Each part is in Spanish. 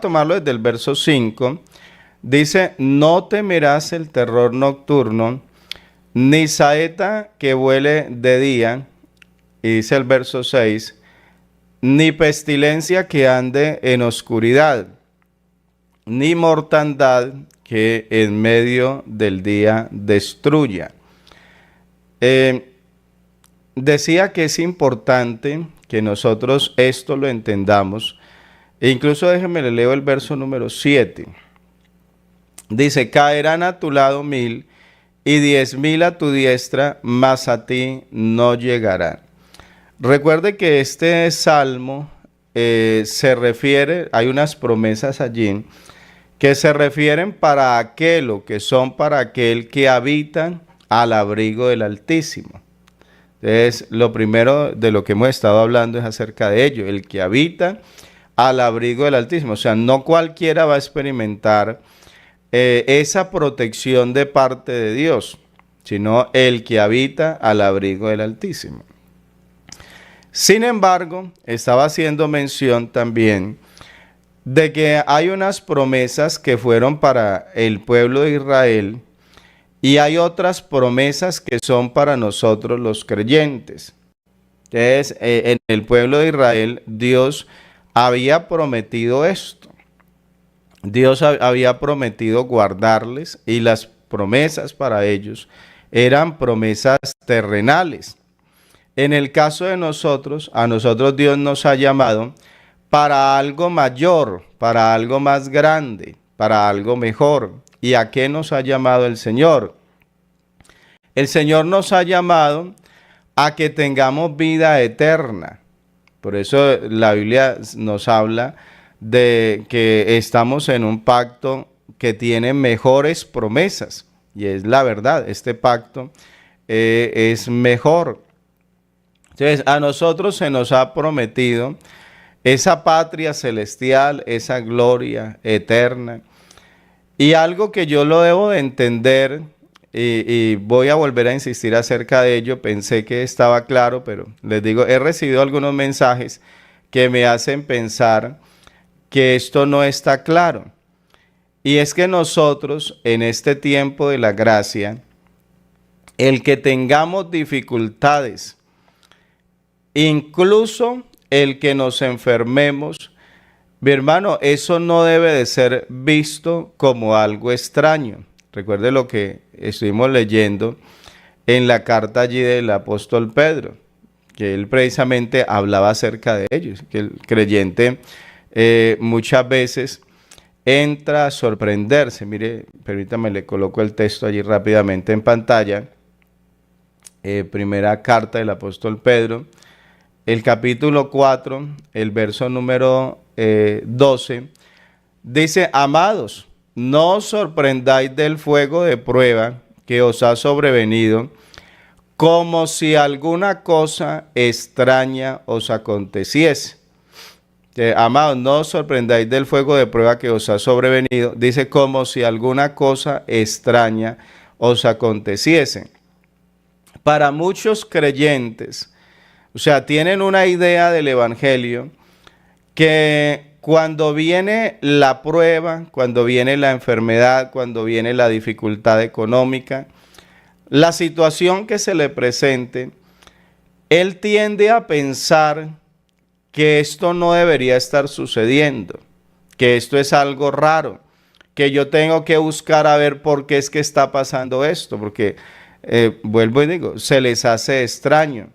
tomarlo desde el verso 5. Dice, no temerás el terror nocturno, ni saeta que vuele de día. Y dice el verso 6, ni pestilencia que ande en oscuridad, ni mortandad que en medio del día destruya. Decía que es importante que nosotros esto lo entendamos. E incluso déjenme le leo el verso número 7. Dice, caerán a tu lado 1000 y 10.000 a tu diestra, mas a ti no llegarán. Recuerde que este salmo se refiere, hay unas promesas allí que se refieren para aquel o que son para aquel que habita al abrigo del Altísimo. Entonces, lo primero de lo que hemos estado hablando es acerca de ello, el que habita al abrigo del Altísimo. O sea, no cualquiera va a experimentar esa protección de parte de Dios, sino el que habita al abrigo del Altísimo. Sin embargo, estaba haciendo mención también de que hay unas promesas que fueron para el pueblo de Israel y hay otras promesas que son para nosotros los creyentes. Entonces, en el pueblo de Israel, Dios había prometido esto. Dios había prometido guardarles y las promesas para ellos eran promesas terrenales. En el caso de nosotros, a nosotros Dios nos ha llamado para algo mayor, para algo más grande, para algo mejor. ¿Y a qué nos ha llamado el Señor? El Señor nos ha llamado a que tengamos vida eterna. Por eso la Biblia nos habla de que estamos en un pacto que tiene mejores promesas. Y es la verdad, este pacto es mejor. Entonces, a nosotros se nos ha prometido esa patria celestial, esa gloria eterna. Y algo que yo lo debo de entender, y voy a volver a insistir acerca de ello, pensé que estaba claro, pero les digo, he recibido algunos mensajes que me hacen pensar que esto no está claro. Y es que nosotros, en este tiempo de la gracia, el que tengamos dificultades, incluso el que nos enfermemos, mi hermano, eso no debe de ser visto como algo extraño. Recuerde lo que estuvimos leyendo en la carta allí del apóstol Pedro, que él precisamente hablaba acerca de ellos, que el creyente muchas veces entra a sorprenderse. Mire, permítame, le coloco el texto allí rápidamente en pantalla. Primera carta del apóstol Pedro, el capítulo 4, el verso número 12, dice, amados, no os sorprendáis del fuego de prueba que os ha sobrevenido, como si alguna cosa extraña os aconteciese. Amados, no os sorprendáis del fuego de prueba que os ha sobrevenido, dice, como si alguna cosa extraña os aconteciese. Para muchos creyentes, o sea, tienen una idea del evangelio que cuando viene la prueba, cuando viene la enfermedad, cuando viene la dificultad económica, la situación que se le presente, él tiende a pensar que esto no debería estar sucediendo, que esto es algo raro, que yo tengo que buscar a ver por qué es que está pasando esto, porque, vuelvo y digo, se les hace extraño.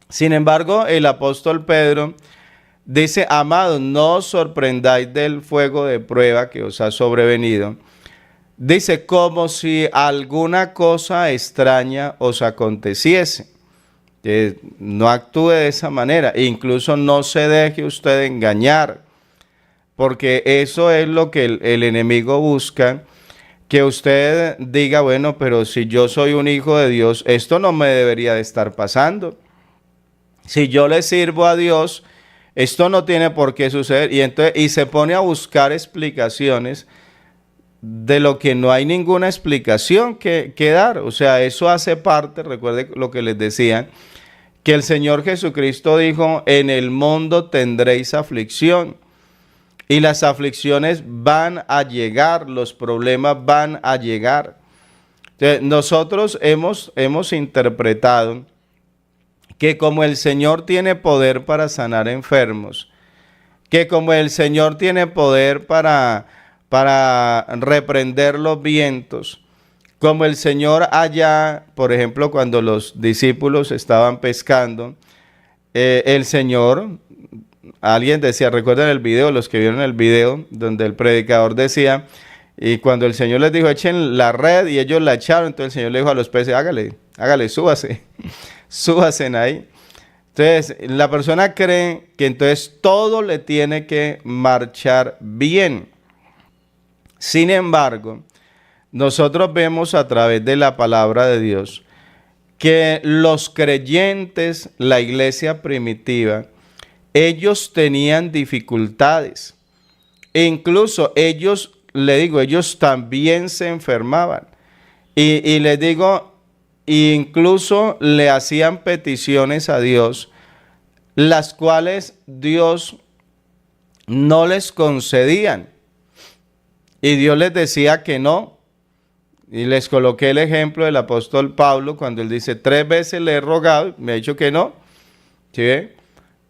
Sin embargo, el apóstol Pedro dice, amados, no os sorprendáis del fuego de prueba que os ha sobrevenido. Dice, como si alguna cosa extraña os aconteciese. No actúe de esa manera, incluso no se deje usted engañar, porque eso es lo que el enemigo busca, que usted diga, bueno, pero si yo soy un hijo de Dios, esto no me debería de estar pasando. Si yo le sirvo a Dios, esto no tiene por qué suceder. Y se pone a buscar explicaciones de lo que no hay ninguna explicación que dar. O sea, eso hace parte, recuerde lo que les decía, que el Señor Jesucristo dijo, en el mundo tendréis aflicción. y las aflicciones van a llegar, los problemas van a llegar. Entonces, nosotros hemos interpretado que como el Señor tiene poder para sanar enfermos, que como el Señor tiene poder para reprender los vientos, como el Señor allá, por ejemplo, cuando los discípulos estaban pescando, el Señor, alguien decía, recuerdan el video, los que vieron el video, donde el predicador decía, y cuando el Señor les dijo, echen la red, y ellos la echaron, entonces el Señor le dijo a los peces, hágale, súbase, súbase ahí. Entonces, la persona cree que entonces todo le tiene que marchar bien. Sin embargo, nosotros vemos a través de la palabra de Dios que los creyentes, la iglesia primitiva, ellos tenían dificultades. E incluso ellos, le digo, ellos también se enfermaban. Y les digo, incluso le hacían peticiones a Dios, las cuales Dios no les concedían. Y Dios les decía que no. Y les coloqué el ejemplo del apóstol Pablo cuando él dice, 3 veces le he rogado, me ha dicho que no. ¿Sí?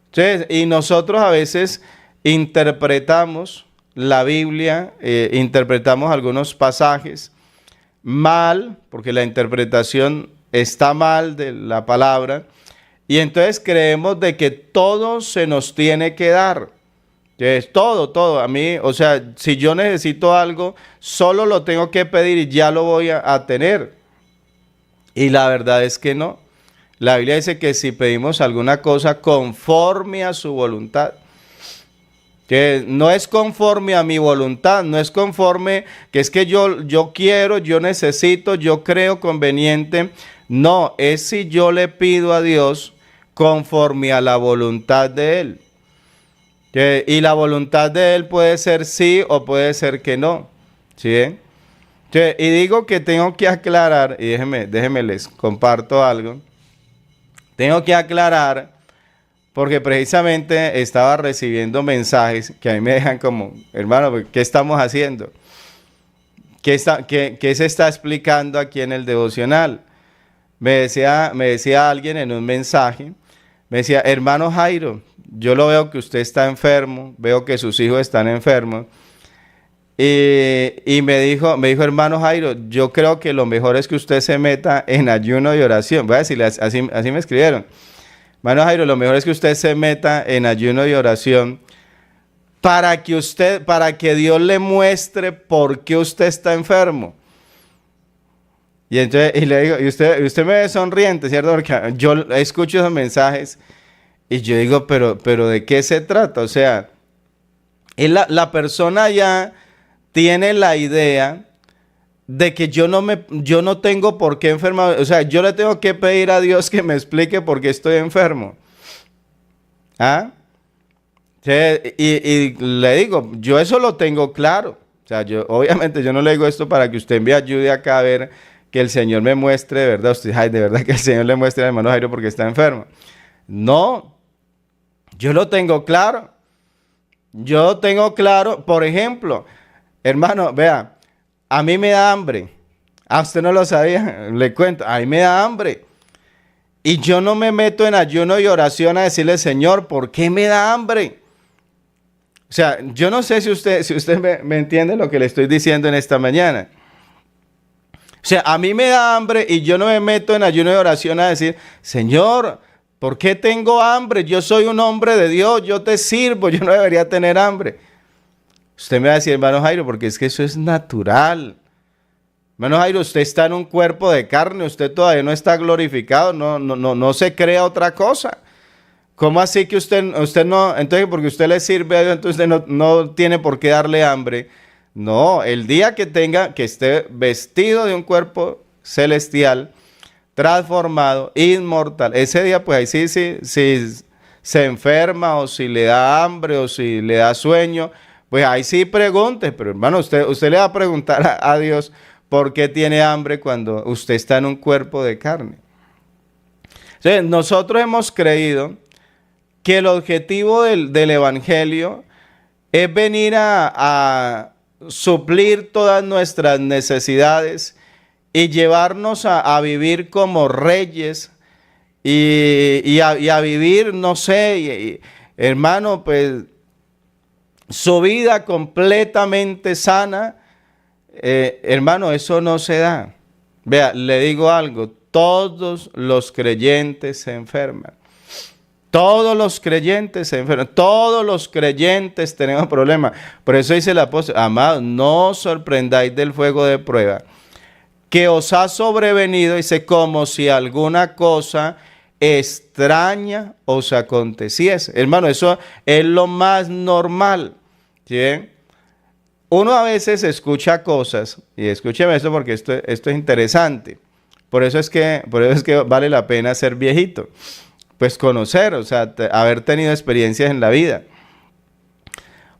Entonces, y nosotros a veces interpretamos la Biblia, interpretamos algunos pasajes mal, porque la interpretación está mal de la palabra, y entonces creemos de que todo se nos tiene que dar. Es todo. A mí, o sea, si yo necesito algo, solo lo tengo que pedir y ya lo voy a tener. Y la verdad es que no. La Biblia dice que si pedimos alguna cosa conforme a su voluntad, que no es conforme a mi voluntad, no es conforme, que es que yo quiero, yo necesito, yo creo conveniente. No, es si yo le pido a Dios conforme a la voluntad de Él. Y la voluntad de Él puede ser sí o puede ser que no. ¿Sí? Y digo que tengo que aclarar, y déjenme les comparto algo. Tengo que aclarar, porque precisamente estaba recibiendo mensajes que a mí me dejan como, hermano, ¿qué estamos haciendo? ¿Qué se está explicando aquí en el devocional? Me decía alguien en un mensaje, me decía, hermano Jairo, yo lo veo que usted está enfermo, veo que sus hijos están enfermos. Y me dijo, hermano Jairo, yo creo que lo mejor es que usted se meta en ayuno y oración. Voy a decirle, así me escribieron. Hermano Jairo, lo mejor es que usted se meta en ayuno y oración para que Dios le muestre por qué usted está enfermo. Y entonces, y le digo, y usted me ve sonriente, ¿cierto? Porque yo escucho esos mensajes y yo digo, pero ¿de qué se trata? O sea, la persona ya tiene la idea de que yo no tengo por qué enfermar. O sea, yo le tengo que pedir a Dios que me explique por qué estoy enfermo. ¿Ah? Y le digo, yo eso lo tengo claro. O sea, obviamente yo no le digo esto para que usted me ayude acá a ver que el Señor me muestre, de verdad, de verdad que el Señor le muestre al hermano Jairo porque está enfermo. No, yo lo tengo claro. Yo tengo claro, por ejemplo, hermano, vea, a mí me da hambre. Ah, usted no lo sabía, le cuento, a mí me da hambre. Y yo no me meto en ayuno y oración a decirle, Señor, ¿por qué me da hambre? O sea, yo no sé si usted me entiende lo que le estoy diciendo en esta mañana. O sea, a mí me da hambre y yo no me meto en ayuno y oración a decir, Señor, ¿por qué tengo hambre? Yo soy un hombre de Dios, yo te sirvo, yo no debería tener hambre. Usted me va a decir, hermano Jairo, porque es que eso es natural. Hermano Jairo, usted está en un cuerpo de carne, usted todavía no está glorificado, no se crea otra cosa. ¿Cómo así que usted no, entonces porque usted le sirve a Dios, entonces usted no tiene por qué darle hambre? No, el día que esté vestido de un cuerpo celestial, transformado, inmortal, ese día pues ahí sí, se enferma o si le da hambre o si le da sueño, pues ahí sí pregunte, pero hermano, usted le va a preguntar a Dios por qué tiene hambre cuando usted está en un cuerpo de carne. Entonces, nosotros hemos creído que el objetivo del evangelio es venir a suplir todas nuestras necesidades y llevarnos a vivir como reyes y a vivir, no sé, hermano, pues su vida completamente sana. Hermano, eso no se da. Vea, le digo algo, todos los creyentes se enferman. Todos los creyentes se enferman, todos los creyentes tenemos problemas. Por eso dice el apóstol, amados, no os sorprendáis del fuego de prueba que os ha sobrevenido, dice, como si alguna cosa extraña os aconteciese. Hermano, eso es lo más normal. ¿Sí? Uno a veces escucha cosas, y escúcheme esto porque esto es interesante. Por eso es que vale la pena ser viejito. Pues conocer, o sea, haber tenido experiencias en la vida.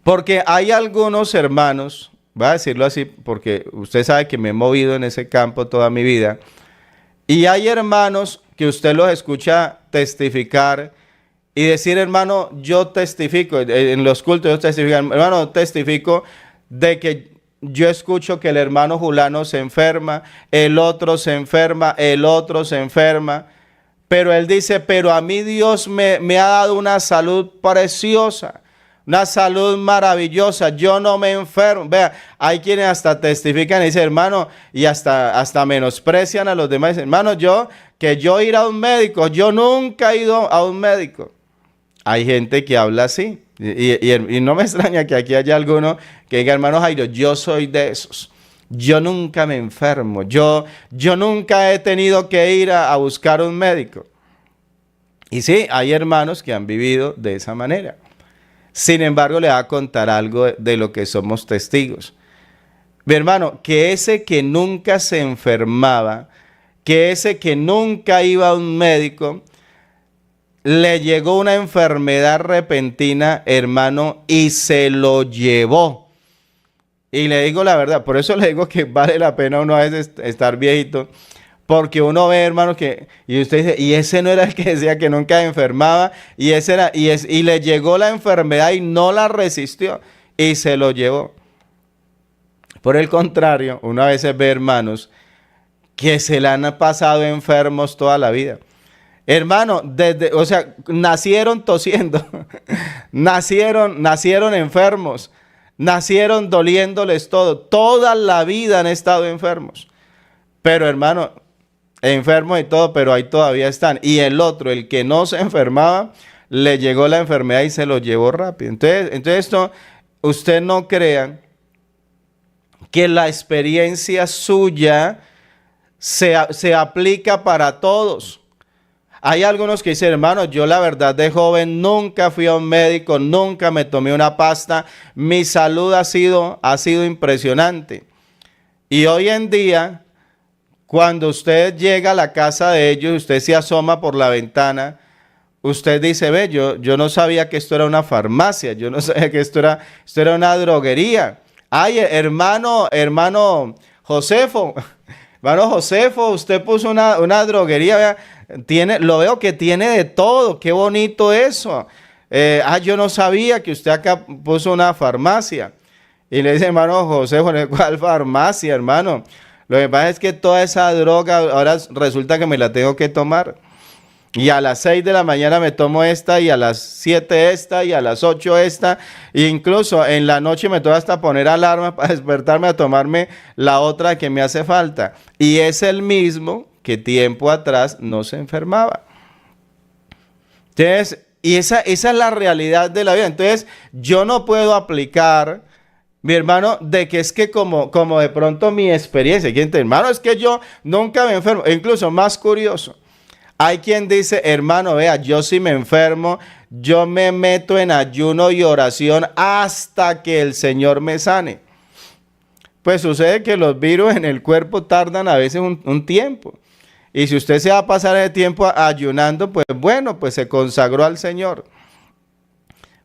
Porque hay algunos hermanos, voy a decirlo así, porque usted sabe que me he movido en ese campo toda mi vida, y hay hermanos que usted los escucha testificar y decir, hermano, yo testifico, en los cultos yo testifico, hermano, testifico de que yo escucho que el hermano Julano se enferma, el otro se enferma, el otro se enferma. Pero él dice, pero a mí Dios me ha dado una salud preciosa, una salud maravillosa, yo no me enfermo. Vea, hay quienes hasta testifican y dicen, hermano, y hasta menosprecian a los demás. Dicen, hermano, yo ir a un médico, yo nunca he ido a un médico. Hay gente que habla así. Y no me extraña que aquí haya alguno que diga, hermano Jairo, yo soy de esos. Yo nunca me enfermo, yo nunca he tenido que ir a buscar un médico. Y sí, hay hermanos que han vivido de esa manera. Sin embargo, le voy a contar algo de lo que somos testigos. Mi hermano, que ese que nunca se enfermaba, que ese que nunca iba a un médico, le llegó una enfermedad repentina, hermano, y se lo llevó. Y le digo la verdad, por eso le digo que vale la pena uno a veces estar viejito, porque uno ve, hermano, y usted dice, y ese no era el que decía que nunca enfermaba, y ese era, y le llegó la enfermedad y no la resistió, y se lo llevó. Por el contrario, uno a veces ve hermanos que se le han pasado enfermos toda la vida. Hermano, o sea, nacieron tosiendo, nacieron enfermos. Nacieron doliéndoles todo. Toda la vida han estado enfermos. Pero hermano, enfermos y todo, pero ahí todavía están. Y el otro, el que no se enfermaba, le llegó la enfermedad y se lo llevó rápido. Entonces esto, usted no crea que la experiencia suya se aplica para todos. Hay algunos que dicen, hermano, yo la verdad de joven nunca fui a un médico, nunca me tomé una pasta, mi salud ha sido impresionante. Y hoy en día, cuando usted llega a la casa de ellos, usted se asoma por la ventana, usted dice, ve, yo no sabía que esto era una farmacia, yo no sabía que esto era una droguería. Ay, hermano Josefo, usted puso una droguería, vea. Lo veo que tiene de todo, qué bonito eso. Yo no sabía que usted acá puso una farmacia. Y le dice, hermano José, ¿cuál farmacia, hermano? Lo que pasa es que toda esa droga ahora resulta que me la tengo que tomar. Y a las 6 de la mañana me tomo esta, y a las 7 esta, y a las 8 esta. E incluso en la noche me tengo hasta poner alarma para despertarme a tomarme la otra que me hace falta. Y es el mismo que tiempo atrás no se enfermaba. Entonces, y esa es la realidad de la vida. Entonces, yo no puedo aplicar, mi hermano, de que es que como de pronto mi experiencia, hermano, es que yo nunca me enfermo. E incluso más curioso, hay quien dice, hermano, vea, yo si me enfermo, yo me meto en ayuno y oración hasta que el Señor me sane. Pues sucede que los virus en el cuerpo tardan a veces un tiempo. Y si usted se va a pasar el tiempo ayunando, pues bueno, pues se consagró al Señor.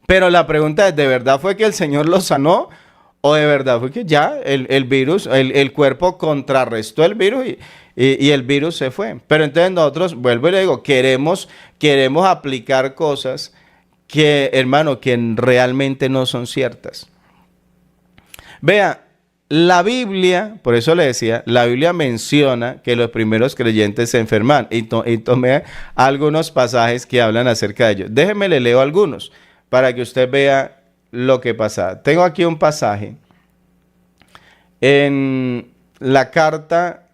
Pero la pregunta es, ¿de verdad fue que el Señor lo sanó? ¿O de verdad fue que ya el virus, el cuerpo contrarrestó el virus y el virus se fue? Pero entonces nosotros, vuelvo y le digo, queremos aplicar cosas que, hermano, que realmente no son ciertas. Vea, la Biblia, por eso le decía, la Biblia menciona que los primeros creyentes se enferman. Y tomé algunos pasajes que hablan acerca de ello. Déjeme le leo algunos para que usted vea lo que pasa. Tengo aquí un pasaje en la carta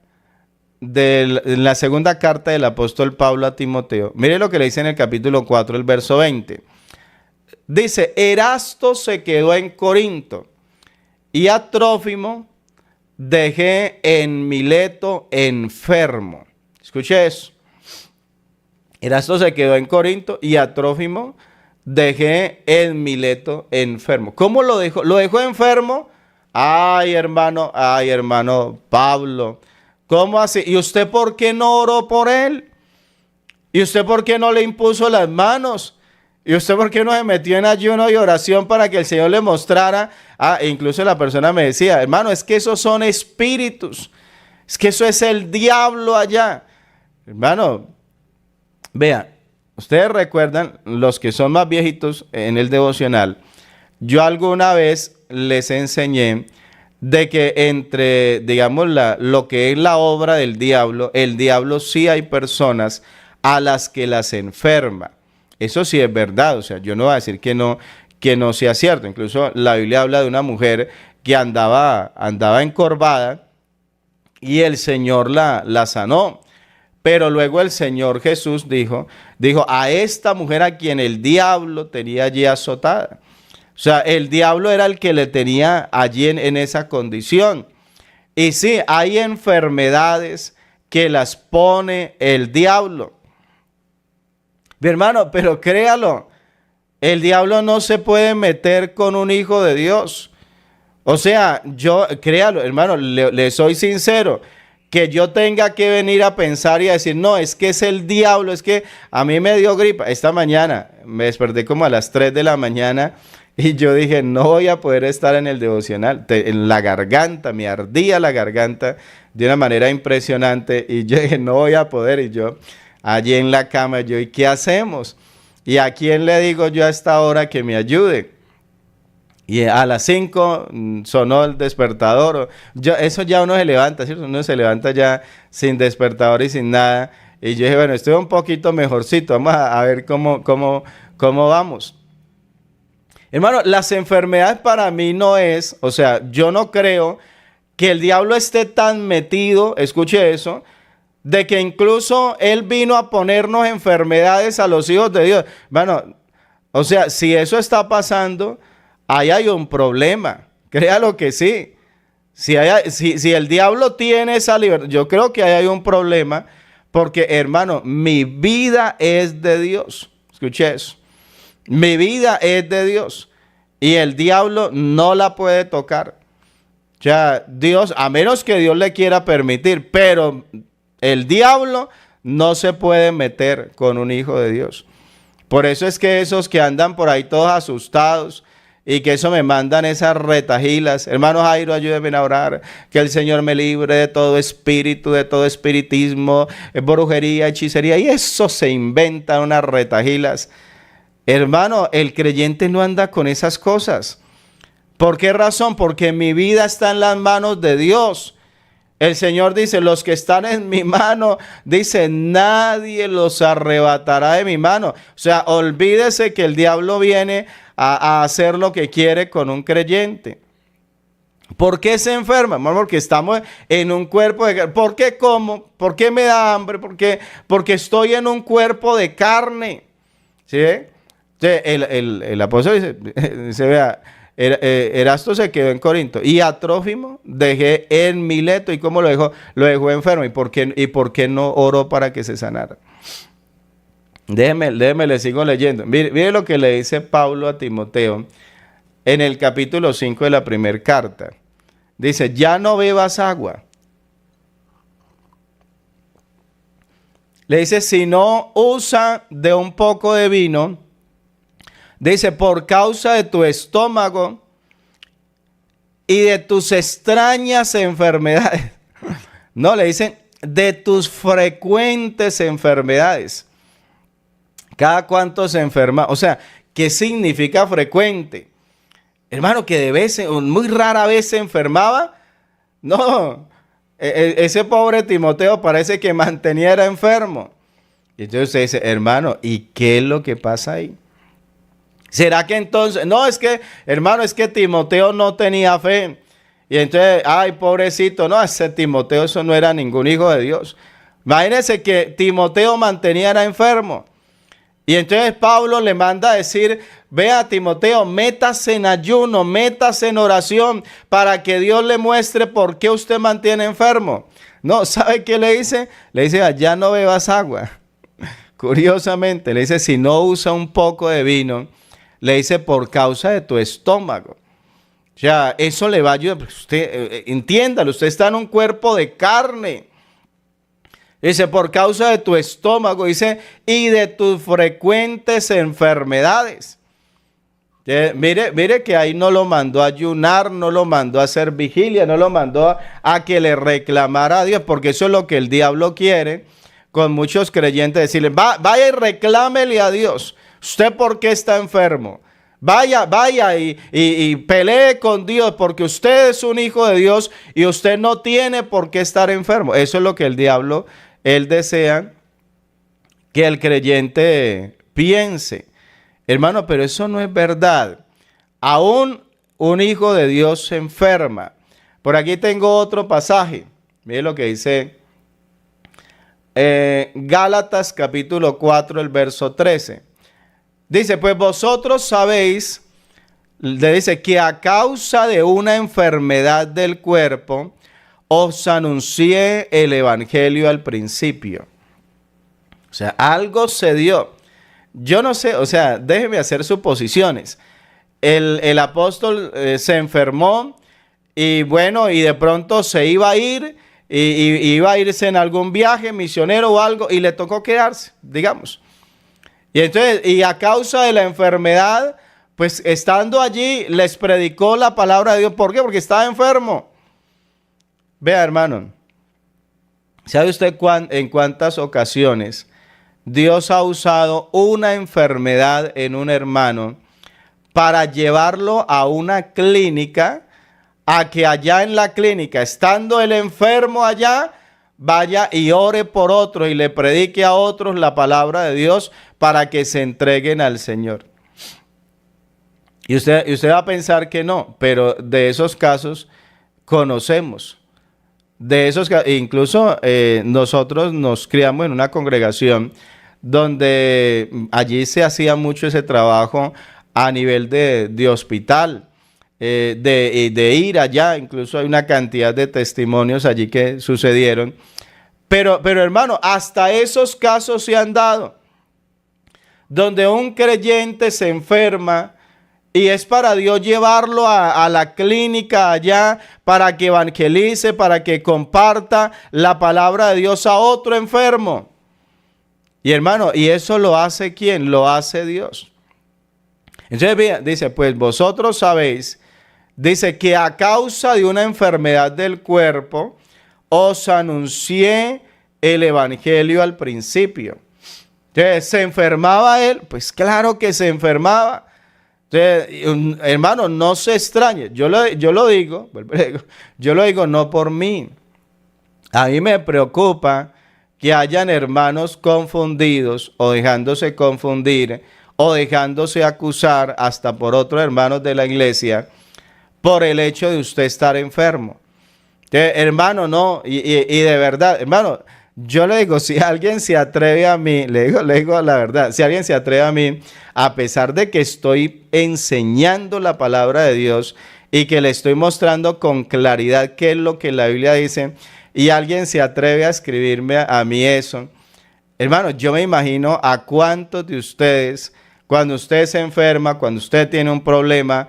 en la segunda carta del apóstol Pablo a Timoteo. Mire lo que le dice en el capítulo 4, el verso 20. Dice, Erasto se quedó en Corinto y a Trófimo dejé en Mileto enfermo. Escuche eso. Erasto se quedó en Corinto y a Trófimo dejé en Mileto enfermo. ¿Cómo lo dejó? ¿Lo dejó enfermo? Ay, hermano Pablo. ¿Cómo así? ¿Y usted por qué no oró por él? ¿Y usted por qué no le impuso las manos? ¿Y usted por qué no se metió en ayuno y oración para que el Señor le mostrara? E incluso la persona me decía, hermano, es que esos son espíritus. Es que eso es el diablo allá. Hermano, vean, ustedes recuerdan, los que son más viejitos en el devocional, yo alguna vez les enseñé de que entre, digamos, lo que es la obra del diablo, el diablo sí hay personas a las que las enferma. Eso sí es verdad, o sea, yo no voy a decir que no sea cierto. Incluso la Biblia habla de una mujer que andaba encorvada y el Señor la sanó. Pero luego el Señor Jesús dijo a esta mujer a quien el diablo tenía allí azotada. O sea, el diablo era el que le tenía allí en esa condición. Y sí, hay enfermedades que las pone el diablo. Mi hermano, pero créalo, el diablo no se puede meter con un hijo de Dios. O sea, créalo, hermano, le soy sincero, que yo tenga que venir a pensar y a decir, no, es que es el diablo, es que a mí me dio gripa. Esta mañana me desperté como a las 3 de la mañana y yo dije, no voy a poder estar en el devocional. En la garganta, me ardía la garganta de una manera impresionante y yo dije, no voy a poder. Y yo allí en la cama, ¿y qué hacemos? ¿Y a quién le digo yo a esta hora que me ayude? Y a las 5 sonó el despertador. Eso ya uno se levanta, ¿cierto? Uno se levanta ya sin despertador y sin nada. Y yo dije, bueno, estoy un poquito mejorcito. Vamos a ver cómo vamos. Hermano, las enfermedades para mí no es, o sea, yo no creo que el diablo esté tan metido, escuche eso, de que incluso él vino a ponernos enfermedades a los hijos de Dios. Bueno, o sea, si eso está pasando, ahí hay un problema. Créalo que sí. Si el diablo tiene esa libertad, yo creo que ahí hay un problema, porque, hermano, mi vida es de Dios. Escuche eso. Mi vida es de Dios y el diablo no la puede tocar. O sea, Dios, a menos que Dios le quiera permitir, pero el diablo no se puede meter con un hijo de Dios. Por eso es que esos que andan por ahí todos asustados y que eso me mandan esas retajilas, hermano Jairo, ayúdenme a orar, que el Señor me libre de todo espíritu, de todo espiritismo, brujería, hechicería, y eso se inventan unas retajilas. Hermano, el creyente no anda con esas cosas. ¿Por qué razón? Porque mi vida está en las manos de Dios. El Señor dice, los que están en mi mano, dice, nadie los arrebatará de mi mano. O sea, olvídese que el diablo viene a hacer lo que quiere con un creyente. ¿Por qué se enferma? Porque estamos en un cuerpo de carne. ¿Por qué como? ¿Por qué me da hambre? Porque estoy en un cuerpo de carne. ¿Sí? El apóstol dice, vea, Erasto se quedó en Corinto y a Trófimo dejé en Mileto. ¿Y cómo lo dejó? Lo dejó enfermo. ¿Y por qué no oró para que se sanara? Déjeme, le sigo leyendo. Mire lo que le dice Pablo a Timoteo en el capítulo 5 de la primera carta. Dice, ya no bebas agua. Le dice, si no usa de un poco de vino. Dice, por causa de tu estómago y de tus extrañas enfermedades. No, le dicen, de tus frecuentes enfermedades. Cada cuánto se enferma. O sea, ¿Qué significa frecuente? Hermano, que de vez, muy rara vez se enfermaba. No, ese pobre Timoteo parece que mantenía era enfermo. Y entonces usted dice, hermano, ¿y qué es lo que pasa ahí? ¿Será que entonces, no, es que, hermano, es que Timoteo no tenía fe? Y entonces, ay, pobrecito, no, ese Timoteo, eso no era ningún hijo de Dios. Imagínense que Timoteo mantenía era enfermo. Y entonces Pablo le manda a decir, vea Timoteo, métase en ayuno, métase en oración para que Dios le muestre por qué usted mantiene enfermo. No, ¿sabe qué le dice? Le dice, ya no bebas agua. Curiosamente, le dice, si no usa un poco de vino, le dice, por causa de tu estómago. O sea, eso le va a ayudar. Usted, entiéndalo, usted está en un cuerpo de carne. Dice, por causa de tu estómago, dice, y de tus frecuentes enfermedades. Mire que ahí no lo mandó a ayunar, no lo mandó a hacer vigilia, no lo mandó a que le reclamara a Dios, porque eso es lo que el diablo quiere con muchos creyentes, decirle, vaya y reclámele a Dios. ¿Usted por qué está enfermo? Vaya y pelee con Dios, porque usted es un hijo de Dios y usted no tiene por qué estar enfermo. Eso es lo que el diablo, él desea que el creyente piense. Hermano, pero eso no es verdad. Aún un hijo de Dios se enferma. Por aquí tengo otro pasaje. Mire lo que dice Gálatas capítulo 4, el verso 13. Dice, pues vosotros sabéis, le dice, que a causa de una enfermedad del cuerpo, os anuncié el evangelio al principio. O sea, algo se dio. Yo no sé, o sea, déjeme hacer suposiciones. El apóstol se enfermó y bueno, y de pronto se iba a ir, y iba a irse en algún viaje misionero o algo, y le tocó quedarse, digamos. Y entonces, y a causa de la enfermedad, pues estando allí, les predicó la palabra de Dios. ¿Por qué? Porque estaba enfermo. Vea, hermano, ¿sabe usted en cuántas ocasiones Dios ha usado una enfermedad en un hermano para llevarlo a una clínica, a que allá en la clínica, estando el enfermo allá, vaya y ore por otros y le predique a otros la palabra de Dios para que se entreguen al Señor? Y usted va a pensar que no, pero de esos casos conocemos. De esos casos, incluso nosotros nos criamos en una congregación donde allí se hacía mucho ese trabajo a nivel de hospital, de ir allá. Incluso hay una cantidad de testimonios allí que sucedieron. Pero hermano, hasta esos casos se han dado, donde un creyente se enferma y es para Dios llevarlo a la clínica allá para que evangelice, para que comparta la palabra de Dios a otro enfermo. Y hermano, ¿y eso lo hace quién? Lo hace Dios. Entonces dice, pues vosotros sabéis, dice que a causa de una enfermedad del cuerpo, os anuncié el evangelio al principio. Entonces, ¿se enfermaba él? Pues claro que se enfermaba. Entonces, hermano, no se extrañe. Yo lo digo no por mí. A mí me preocupa que hayan hermanos confundidos o dejándose confundir o dejándose acusar hasta por otros hermanos de la iglesia por el hecho de usted estar enfermo. Entonces, hermano, no, y de verdad, hermano, yo le digo, si alguien se atreve a mí, le digo la verdad, si alguien se atreve a mí, a pesar de que estoy enseñando la palabra de Dios y que le estoy mostrando con claridad qué es lo que la Biblia dice, y alguien se atreve a escribirme a mí eso, hermano, yo me imagino a cuántos de ustedes, cuando usted se enferma, cuando usted tiene un problema,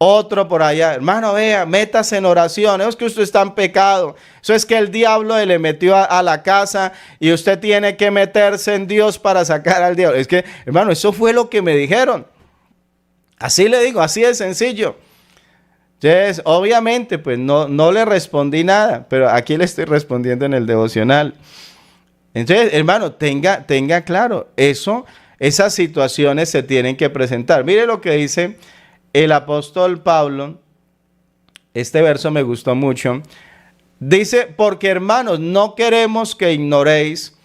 otro por allá, hermano, vea, métase en oración, es que usted está en pecado, eso es que el diablo le metió a la casa y usted tiene que meterse en Dios para sacar al diablo. Es que, hermano, eso fue lo que me dijeron. Así le digo, así de sencillo. Entonces, obviamente, pues no le respondí nada, pero aquí le estoy respondiendo en el devocional. Entonces, hermano, tenga claro, eso esas situaciones se tienen que presentar. Mire lo que dice el apóstol Pablo. Este verso me gustó mucho. Dice, porque hermanos, no queremos que ignoréis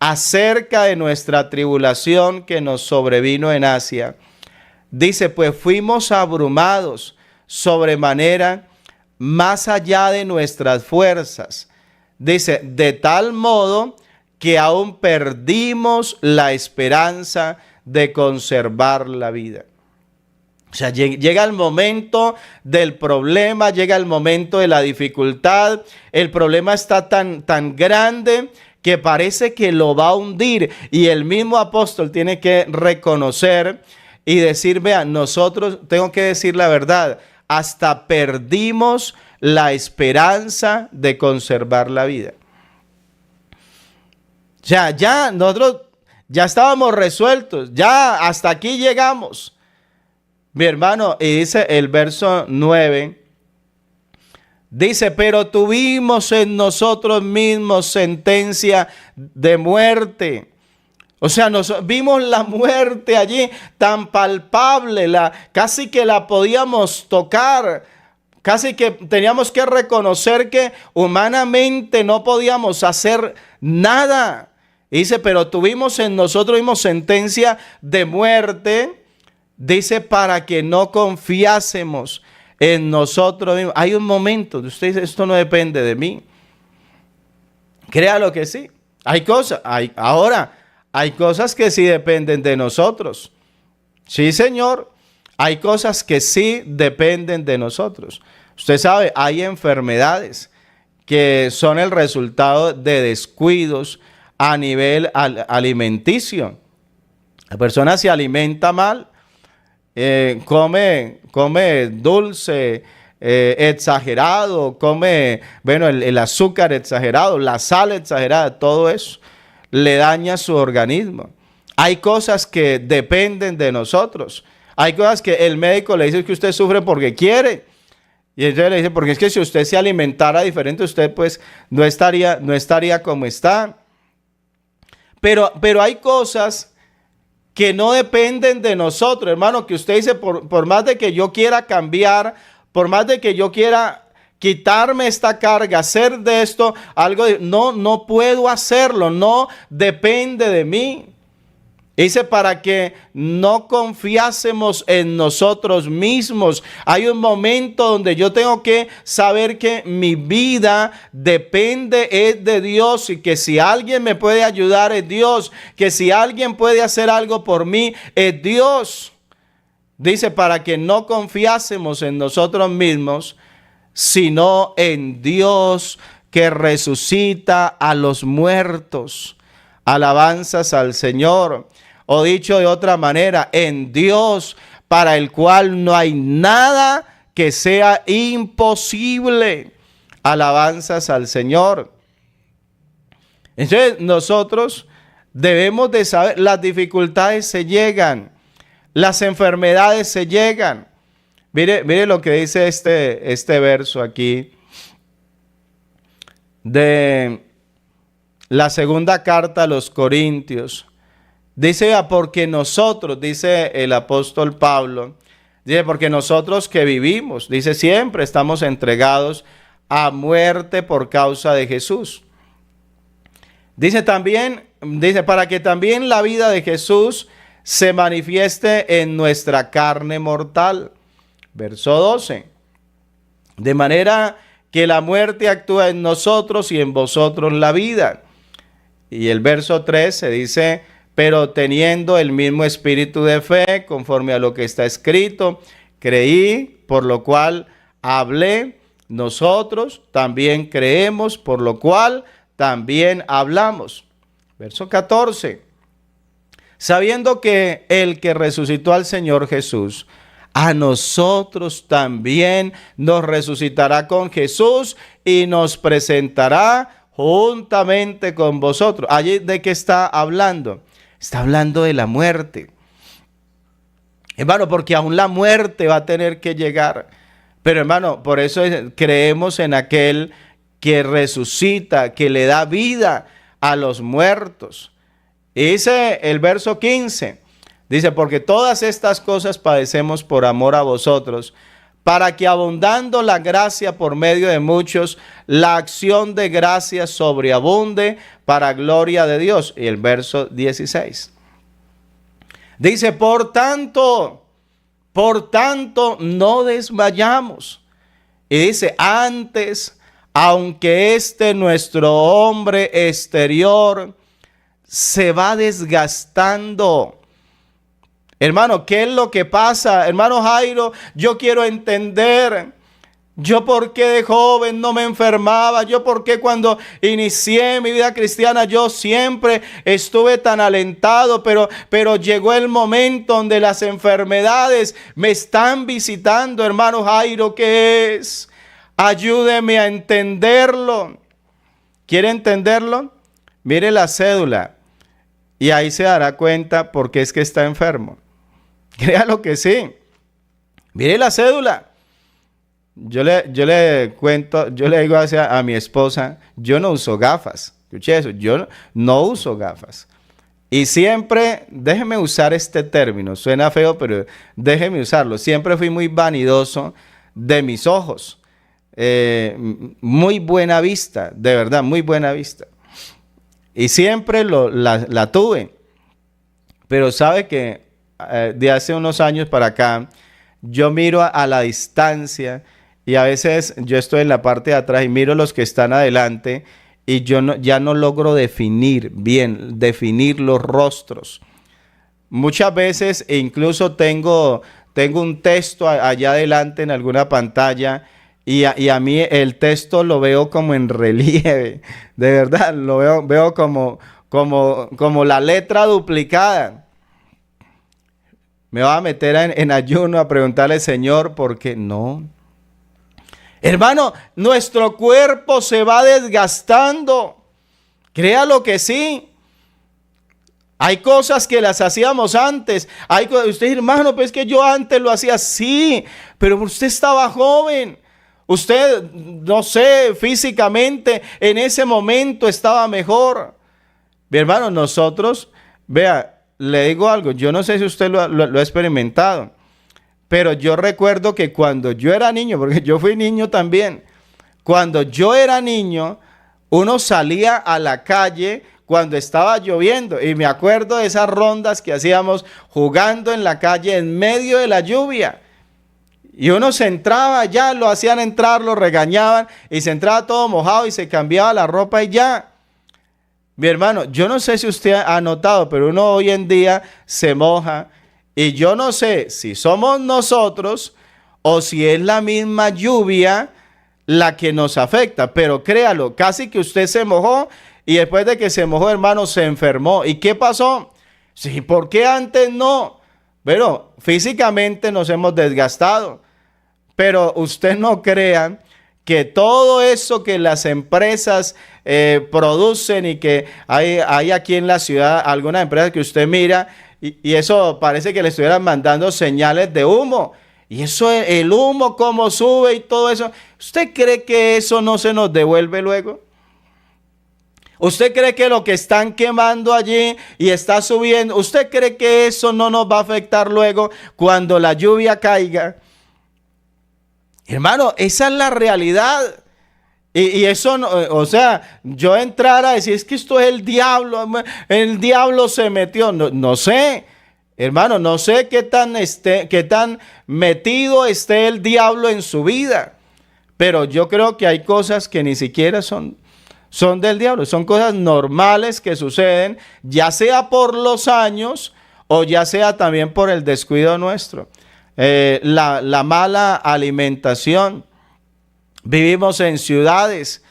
acerca de nuestra tribulación que nos sobrevino en Asia. Dice, pues fuimos abrumados sobremanera más allá de nuestras fuerzas. Dice, de tal modo que aún perdimos la esperanza de conservar la vida. O sea, llega el momento del problema, llega el momento de la dificultad. El problema está tan grande que parece que lo va a hundir. Y el mismo apóstol tiene que reconocer y decir, vean, nosotros, tengo que decir la verdad, hasta perdimos la esperanza de conservar la vida. O sea, ya nosotros ya estábamos resueltos, ya hasta aquí llegamos. Mi hermano, y dice el verso 9, dice, pero tuvimos en nosotros mismos sentencia de muerte. O sea, vimos la muerte allí tan palpable, casi que la podíamos tocar, casi que teníamos que reconocer que humanamente no podíamos hacer nada. Y dice, pero tuvimos en nosotros mismos sentencia de muerte. Dice, para que no confiásemos en nosotros mismos. Hay un momento de usted dice, esto no depende de mí. Créalo que sí. Hay cosas, hay cosas que sí dependen de nosotros. Sí, señor. Hay cosas que sí dependen de nosotros. Usted sabe, hay enfermedades que son el resultado de descuidos a nivel alimenticio. La persona se alimenta mal. Come dulce exagerado, come, bueno, el azúcar exagerado, la sal exagerada, todo eso le daña su organismo. Hay cosas que dependen de nosotros. Hay cosas que el médico le dice que usted sufre porque quiere. Y entonces le dice, porque es que si usted se alimentara diferente, usted pues no estaría como está. Pero hay cosas que no dependen de nosotros, hermano, que usted dice, por más de que yo quiera cambiar, por más de que yo quiera quitarme esta carga, hacer de esto algo, no puedo hacerlo, no depende de mí. Dice, para que no confiásemos en nosotros mismos. Hay un momento donde yo tengo que saber que mi vida depende es de Dios y que si alguien me puede ayudar es Dios, que si alguien puede hacer algo por mí es Dios. Dice, para que no confiásemos en nosotros mismos, sino en Dios que resucita a los muertos. Alabanzas al Señor. O dicho de otra manera, en Dios, para el cual no hay nada que sea imposible. Alabanzas al Señor. Entonces nosotros debemos de saber, las dificultades se llegan, las enfermedades se llegan. Mire lo que dice este verso aquí de la segunda carta a los Corintios. Dice, porque nosotros, dice el apóstol Pablo, dice, porque nosotros que vivimos, dice, siempre estamos entregados a muerte por causa de Jesús. Dice también, dice, para que también la vida de Jesús se manifieste en nuestra carne mortal. Verso 12. De manera que la muerte actúa en nosotros y en vosotros la vida. Y el verso 13 dice, pero teniendo el mismo espíritu de fe, conforme a lo que está escrito, creí, por lo cual hablé. Nosotros también creemos, por lo cual también hablamos. Verso 14. Sabiendo que el que resucitó al Señor Jesús, a nosotros también nos resucitará con Jesús y nos presentará juntamente con vosotros. ¿Allí de qué está hablando? Está hablando de la muerte. Hermano, porque aún la muerte va a tener que llegar. Pero hermano, por eso creemos en aquel que resucita, que le da vida a los muertos. Y dice el verso 15, dice, porque todas estas cosas padecemos por amor a vosotros, para que abundando la gracia por medio de muchos, la acción de gracia sobreabunde para gloria de Dios. Y el verso 16 dice, por tanto, no desmayamos. Y dice, antes, aunque nuestro hombre exterior se va desgastando. Hermano, ¿qué es lo que pasa? Hermano Jairo, yo quiero entender. Yo por qué de joven no me enfermaba. Yo por qué cuando inicié mi vida cristiana yo siempre estuve tan alentado. Pero llegó el momento donde las enfermedades me están visitando. Hermano Jairo, ¿qué es? Ayúdeme a entenderlo. ¿Quiere entenderlo? Mire la cédula. Y ahí se dará cuenta por qué es que está enfermo. Créalo que sí. Mire la cédula. Yo le cuento, yo le digo a mi esposa, yo no uso gafas. Escuche eso, yo no uso gafas. Y siempre, déjeme usar este término, suena feo, pero déjeme usarlo. Siempre fui muy vanidoso de mis ojos. Muy buena vista, de verdad, muy buena vista. Y siempre la tuve. Pero sabe que de hace unos años para acá, yo miro a la distancia y a veces yo estoy en la parte de atrás y miro los que están adelante y ya no logro definir los rostros. Muchas veces incluso tengo un texto allá adelante en alguna pantalla y a mí el texto lo veo como en relieve. De verdad, lo veo como la letra duplicada. Me va a meter en ayuno a preguntarle, Señor, ¿por qué no? Hermano, nuestro cuerpo se va desgastando. Créalo que sí. Hay cosas que las hacíamos antes. Usted, hermano, pues que yo antes lo hacía así, pero usted estaba joven. Usted, no sé, físicamente en ese momento estaba mejor. Mi hermano, nosotros, vea, le digo algo, yo no sé si usted lo ha experimentado, pero yo recuerdo que cuando yo era niño, porque yo fui niño también, cuando yo era niño, uno salía a la calle cuando estaba lloviendo y me acuerdo de esas rondas que hacíamos jugando en la calle en medio de la lluvia. Y uno se entraba allá, lo hacían entrar, lo regañaban y se entraba todo mojado y se cambiaba la ropa y ya. Mi hermano, yo no sé si usted ha notado, pero uno hoy en día se moja y yo no sé si somos nosotros o si es la misma lluvia la que nos afecta, pero créalo, casi que usted se mojó y después de que se mojó, hermano, se enfermó. ¿Y qué pasó? Sí, ¿por qué antes no? Bueno, físicamente nos hemos desgastado, pero usted no crea que todo eso que las empresas producen y que hay aquí en la ciudad algunas empresas que usted mira y eso parece que le estuvieran mandando señales de humo. Y eso, el humo como sube y todo eso. ¿Usted cree que eso no se nos devuelve luego? ¿Usted cree que lo que están quemando allí y está subiendo, usted cree que eso no nos va a afectar luego cuando la lluvia caiga? Hermano, esa es la realidad. Y eso, no, o sea, yo entrar a decir, es que esto es el diablo se metió, no sé, hermano, no sé qué tan metido esté el diablo en su vida, pero yo creo que hay cosas que ni siquiera son del diablo, son cosas normales que suceden, ya sea por los años o ya sea también por el descuido nuestro. La mala alimentación. Vivimos en ciudades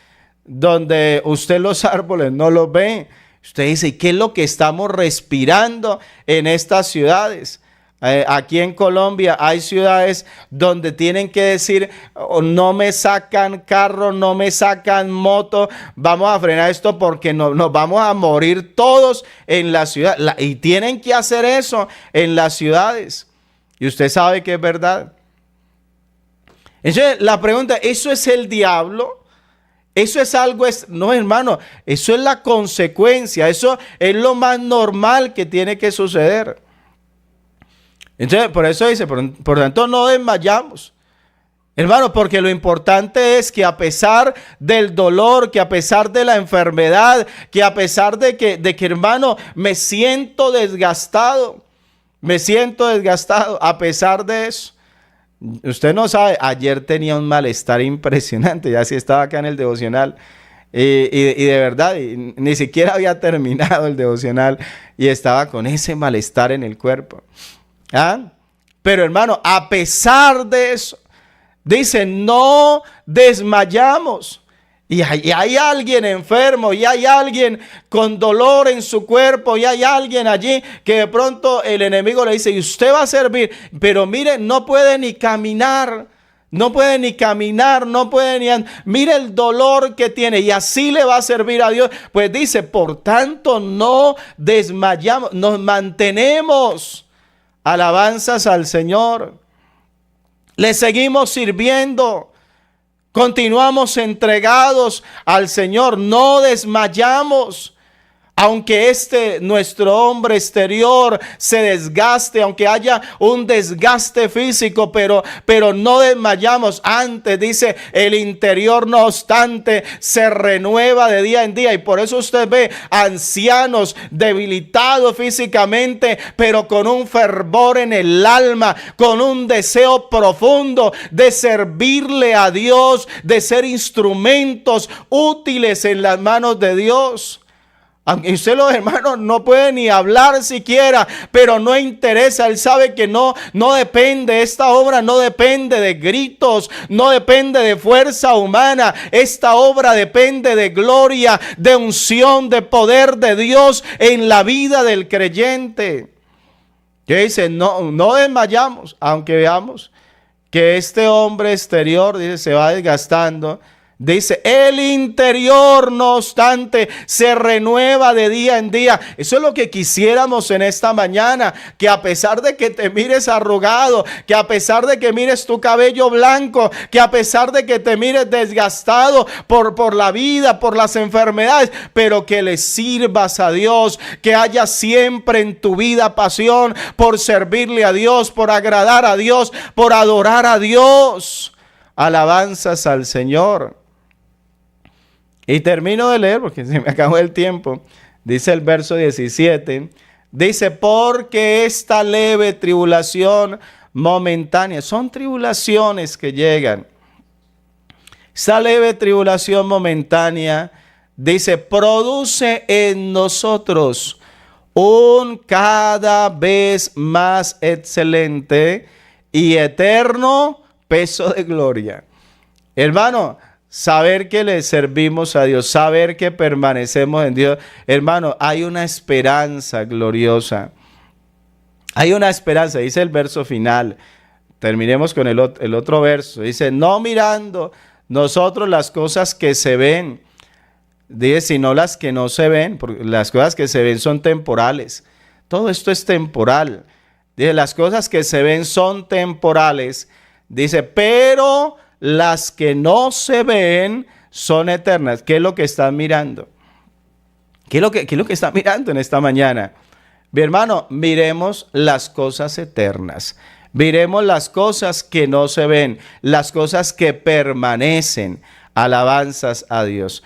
donde usted los árboles no los ve. Usted dice, ¿qué es lo que estamos respirando en estas ciudades? Aquí en Colombia hay ciudades donde tienen que decir, oh, no me sacan carro, no me sacan moto, vamos a frenar esto porque nos vamos a morir todos en la ciudad. Y tienen que hacer eso en las ciudades. Y usted sabe que es verdad. Entonces la pregunta, ¿eso es el diablo? Eso es algo, no hermano, eso es la consecuencia, eso es lo más normal que tiene que suceder. Entonces, por eso dice, por tanto no desmayamos. Hermano, porque lo importante es que a pesar del dolor, que a pesar de la enfermedad, que a pesar de que hermano, me siento desgastado, a pesar de eso. Usted no sabe, ayer tenía un malestar impresionante, ya sí estaba acá en el devocional y de verdad ni siquiera había terminado el devocional y estaba con ese malestar en el cuerpo. ¿Ah? Pero hermano, a pesar de eso, dice, no desmayamos. Y hay alguien enfermo, y hay alguien con dolor en su cuerpo, y hay alguien allí que de pronto el enemigo le dice, y usted va a servir, pero mire, no puede ni caminar, no puede ni mire el dolor que tiene, y así le va a servir a Dios. Pues dice, por tanto no desmayamos, nos mantenemos, alabanzas al Señor, le seguimos sirviendo. Continuamos entregados al Señor, no desmayamos. Aunque nuestro hombre exterior se desgaste, aunque haya un desgaste físico, pero no desmayamos. Antes dice, el interior no obstante se renueva de día en día. Y por eso usted ve ancianos debilitados físicamente, pero con un fervor en el alma, con un deseo profundo de servirle a Dios, de ser instrumentos útiles en las manos de Dios. Aunque usted, los hermanos, no puede ni hablar siquiera, pero no interesa. Él sabe que no depende, esta obra no depende de gritos, no depende de fuerza humana. Esta obra depende de gloria, de unción, de poder de Dios en la vida del creyente. Que dice, no desmayamos, aunque veamos que este hombre exterior, dice, se va desgastando. Dice, el interior, no obstante, se renueva de día en día. Eso es lo que quisiéramos en esta mañana, que a pesar de que te mires arrugado, que a pesar de que mires tu cabello blanco, que a pesar de que te mires desgastado por la vida, por las enfermedades, pero que le sirvas a Dios, que haya siempre en tu vida pasión por servirle a Dios, por agradar a Dios, por adorar a Dios. Alabanzas al Señor. Y termino de leer porque se me acabó el tiempo. Dice el verso 17. Dice, porque esta leve tribulación momentánea. Son tribulaciones que llegan. Esta leve tribulación momentánea, dice, produce en nosotros un cada vez más excelente y eterno peso de gloria. Hermano, saber que le servimos a Dios, saber que permanecemos en Dios, hermano, hay una esperanza gloriosa. Hay una esperanza, dice el verso final. Terminemos con el otro verso. Dice, no mirando nosotros las cosas que se ven, dice, sino las que no se ven, porque las cosas que se ven son temporales. Todo esto es temporal. Dice, las cosas que se ven son temporales. Dice, pero las que no se ven son eternas. ¿Qué es lo que están mirando? ¿Qué es lo que están mirando en esta mañana? Mi hermano, miremos las cosas eternas. Miremos las cosas que no se ven, las cosas que permanecen. Alabanzas a Dios.